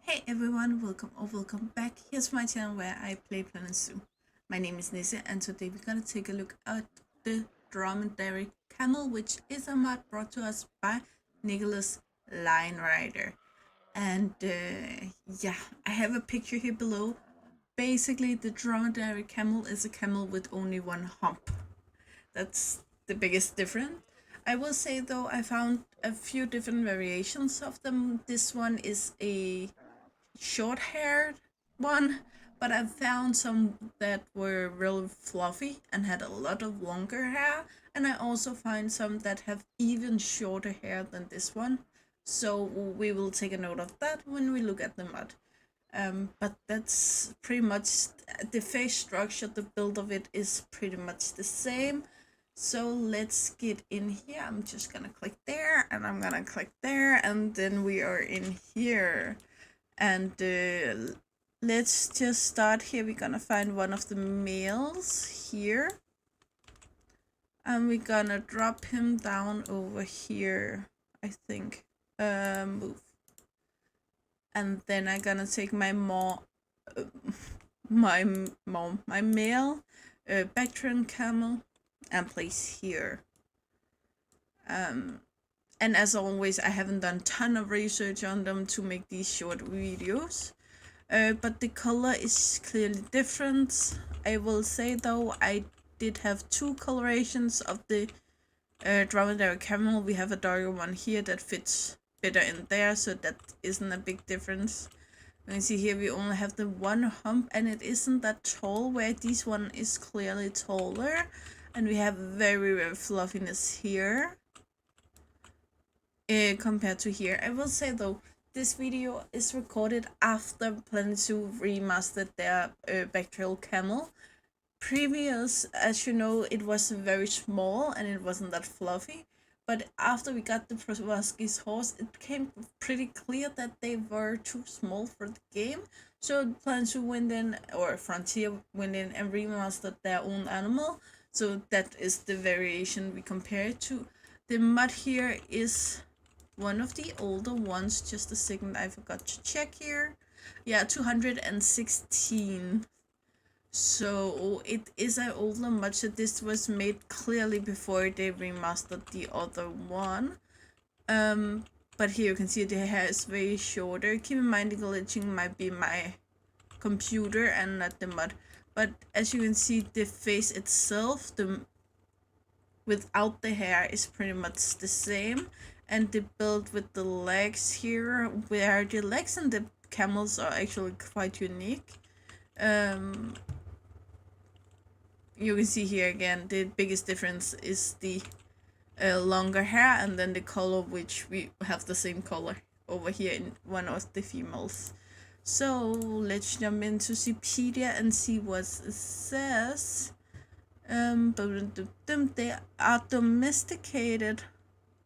Hey everyone, welcome back. Here's my channel where I play Planet Zoo. My name is Nisse and today we're gonna take a look at the Dromedary Camel, which is a mod brought to us by Nicholas LionRider. And yeah, I have a picture here below. Basically, the Dromedary Camel is a camel with only one hump. That's the biggest difference. I will say though, I found a few different variations of them. This one is a short-haired one, but I found some that were real fluffy and had a lot of longer hair, and I also find some that have even shorter hair than this one. So we will take a note of that when we look at the mod. But that's pretty much the face structure, the build of it is pretty much the same. So let's get in here. I'm just gonna click there and I'm gonna click there, and then we are in here. And let's just start here. We're gonna find one of the males here, and we're gonna drop him down over here, I think. Move. And then I'm gonna take my male Bactrian camel and place here. And as always, I haven't done a ton of research on them to make these short videos. But the color is clearly different. I will say though, I did have two colorations of the Dromedary Camel. We have a darker one here that fits better in there, so that isn't a big difference. You can see here we only have the one hump and it isn't that tall, where this one is clearly taller. And we have very fluffiness here. Compared to here. I will say though, this video is recorded after Planet Zoo remastered their Bactrian Camel. Previous, as you know, it was very small and it wasn't that fluffy. But after we got the Przewalski's horse, it became pretty clear that they were too small for the game. So Planet Zoo went in, or Frontier went in and remastered their own animal. So that is the variation we compare it to. The mod here is one of the older ones. Just a second, I forgot to check here. Yeah, 216. So it is an older mod. So this was made clearly before they remastered the other one. But here you can see the hair is way shorter. Keep in mind the glitching might be my computer and not the mod. But as you can see, the face itself, the without the hair, is pretty much the same. And the build with the legs here, where the legs and the camels are actually quite unique. You can see here again, the biggest difference is the longer hair, and then the color, which we have the same color over here in one of the females. So let's jump into Wikipedia and see what it says. They are domesticated,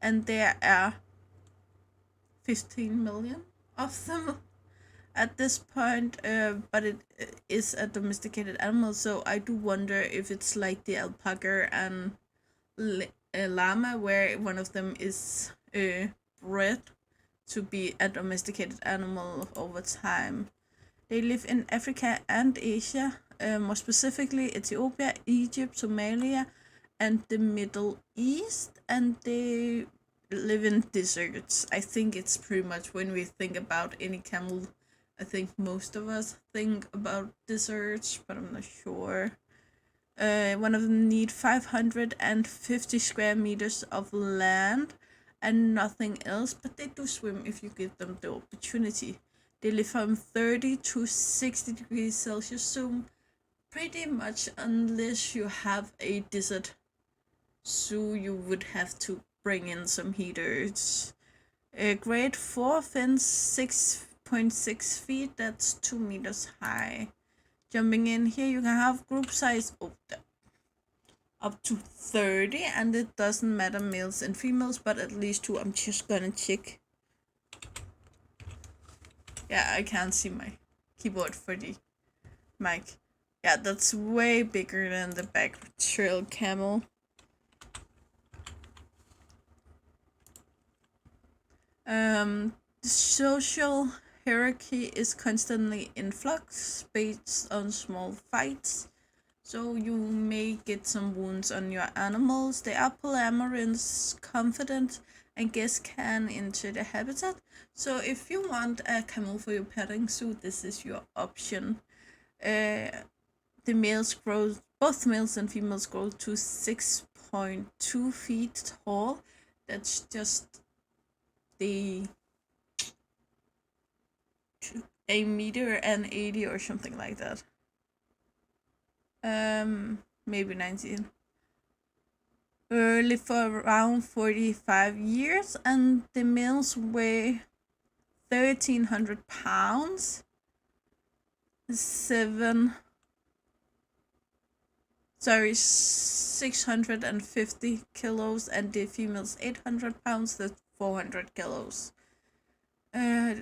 and there are 15 million of them at this point, but it is a domesticated animal, so I do wonder if it's like the alpaca and llama, where one of them is bred to be a domesticated animal over time. They live in Africa and Asia, more specifically Ethiopia, Egypt, Somalia, and the Middle East, and they live in deserts. I think it's pretty much, when we think about any camel, I think most of us think about deserts, but I'm not sure. One of them need 550 square meters of land and nothing else, but they do swim if you give them the opportunity. They live from 30 to 60 degrees Celsius, so pretty much unless you have a desert zoo, you would have to bring in some heaters. Grade 4 fence, 6.6 feet, that's 2 meters high. Jumping in here, you can have group size up to 30, and it doesn't matter males and females, but at least 2. I'm just gonna check. Yeah, I can't see my keyboard for the mic. Yeah, that's way bigger than the Bactrian Camel. The social hierarchy is constantly in flux based on small fights. So you may get some wounds on your animals. They are polyamorous, confident, and guests can enter the habitat. So if you want a camel for your petting zoo, this is your option. The males grow, both males and females grow to 6.2 feet tall. That's just the a meter and 80 or something like that. Maybe 19. Live for around 45 years, and the males weigh 1,300 pounds. 650 kilos, and the females 800 pounds. That's 400 kilos.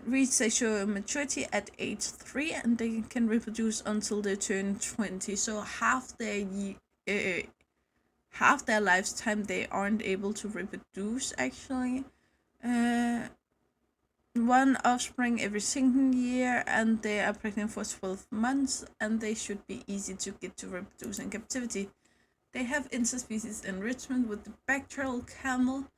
Reach sexual maturity at age 3, and they can reproduce until they turn 20. So half their lifetime they aren't able to reproduce actually. One offspring every single year, and they are pregnant for 12 months, and they should be easy to get to reproduce in captivity. They have interspecies enrichment with the bacterial camel.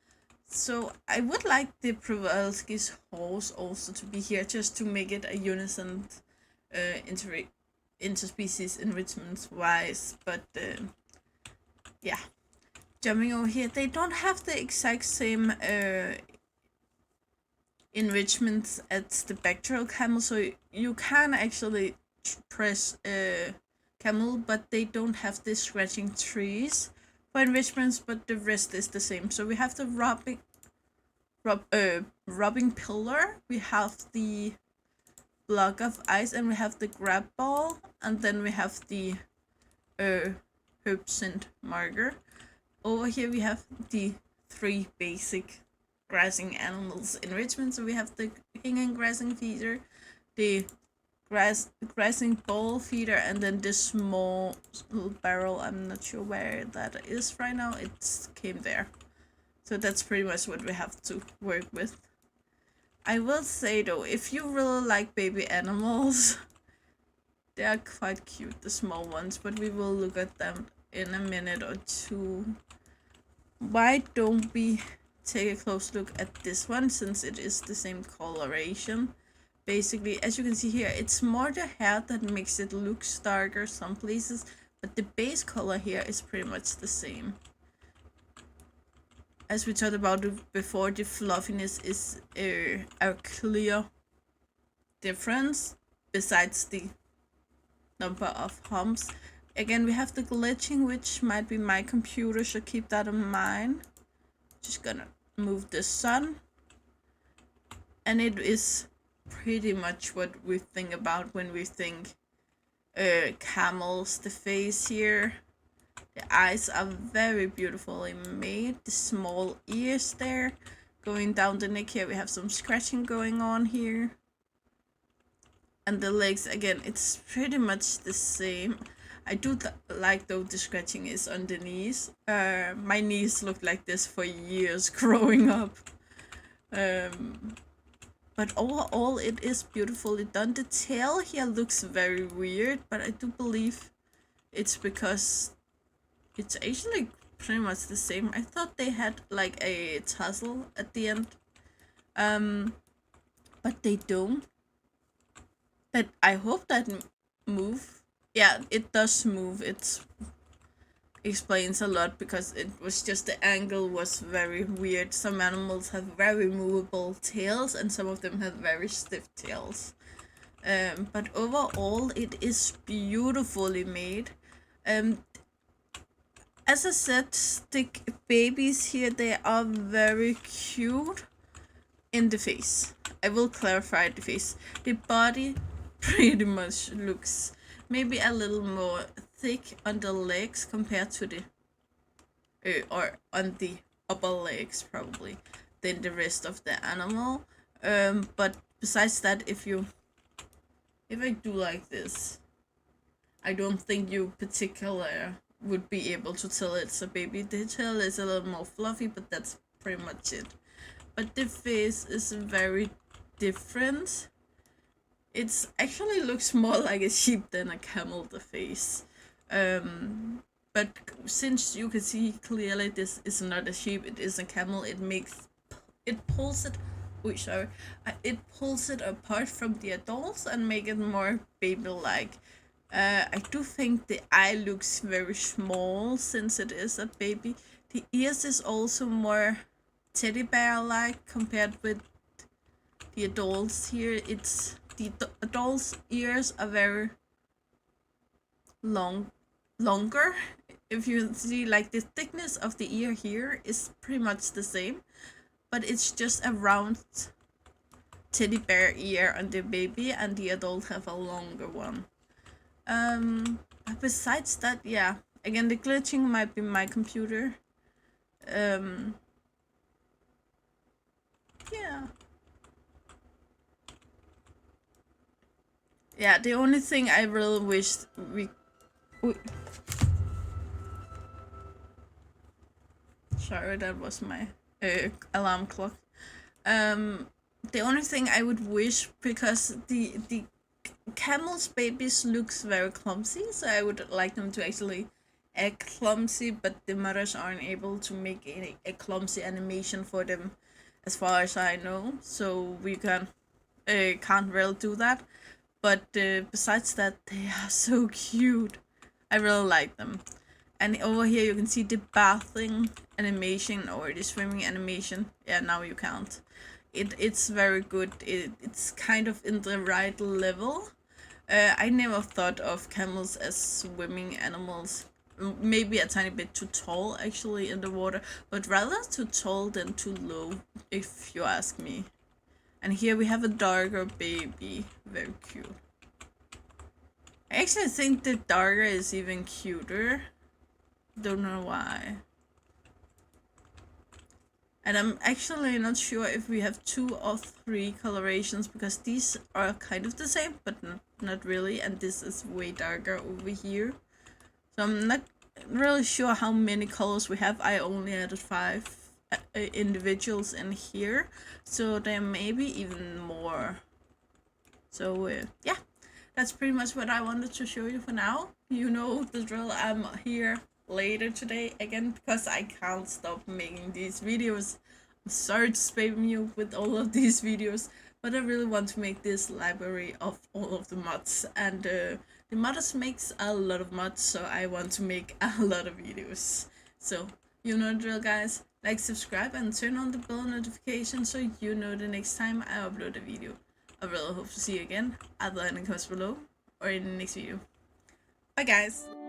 So I would like the Przewalski's horse also to be here, just to make it a unison interspecies enrichment wise. But yeah, jumping over here, they don't have the exact same enrichments as the bacterial camel, so you can actually press camel, but they don't have the scratching trees for enrichments, but the rest is the same. So we have the rubbing pillar, we have the block of ice, and we have the grab ball, and then we have the herb scent marker. Over here we have the 3 basic grazing animals enrichment. So we have the hanging grazing feeder, the grazing ball feeder, and then this small little barrel. I'm not sure where that is right now. It came there. So that's pretty much what we have to work with. I will say though, if you really like baby animals, they are quite cute, the small ones, but we will look at them in a minute or two. Why don't we take a close look at this one, since it is the same coloration? Basically, as you can see here, it's more the hair that makes it look darker some places, but the base color here is pretty much the same. As we talked about before, the fluffiness is a clear difference besides the number of humps. Again, we have the glitching, which might be my computer, so keep that in mind. Just gonna move the sun, and it is pretty much what we think about when we think camels. The face here, the eyes are very beautifully made. The small ears there. Going down the neck here, we have some scratching going on here. And the legs, again, it's pretty much the same. I do like though the scratching is on the knees. My knees looked like this for years growing up. But overall, it is beautifully done. The tail here looks very weird, but I do believe it's because it's actually pretty much the same. I thought they had like a tassel at the end, but they don't. But I hope that move. Yeah, it does move. It explains a lot, because it was just the angle was very weird. Some animals have very movable tails, and some of them have very stiff tails. But overall, it is beautifully made. As I said, the babies here, they are very cute in the face. I will clarify the face. The body pretty much looks maybe a little more thick on the legs compared to the or on the upper legs probably than the rest of the animal. But besides that, if I do like this, I don't think you particular would be able to tell it's a baby. The tail is a little more fluffy, but that's pretty much it. But the face is very different. It's actually looks more like a sheep than a camel, the face. But since you can see clearly this is not a sheep, it is a camel, it pulls it, oh sorry, it pulls it apart from the adults and make it more baby-like. I do think the eye looks very small since it is a baby. The ears is also more teddy bear-like compared with the adults here. It's the adults' ears are very longer. If you see, like, the thickness of the ear here is pretty much the same, but it's just a round teddy bear ear on the baby, and the adult have a longer one. Besides that, yeah, again, the glitching might be my computer. Yeah. Yeah, the only thing I really wish we... Sorry, that was my alarm clock. The only thing I would wish, because the camel's babies looks very clumsy, so I would like them to actually act clumsy, but the mothers aren't able to make a clumsy animation for them, as far as I know. So we can't really do that. But besides that, they are so cute. I really like them. And over here you can see the bathing animation or the swimming animation. Yeah, now you can't. It's very good. It's kind of in the right level. I never thought of camels as swimming animals. Maybe a tiny bit too tall actually in the water, but rather too tall than too low, if you ask me. And here we have a darker baby. Very cute. I actually think the darker is even cuter. Don't know why. And I'm actually not sure if we have 2 or 3 colorations, because these are kind of the same, but not really. And this is way darker over here. So I'm not really sure how many colors we have. I only added 5 individuals in here, so there may be even more. So yeah, that's pretty much what I wanted to show you for now. You know the drill. I'm here later today again because I can't stop making these videos. I'm sorry to spam you with all of these videos, but I really want to make this library of all of the mods, and the modders makes a lot of mods, so I want to make a lot of videos. So you know the drill, guys. Like, subscribe, and turn on the bell notification so you know the next time I upload a video. I really hope to see you again, either in the comments below or in the next video. Bye, guys!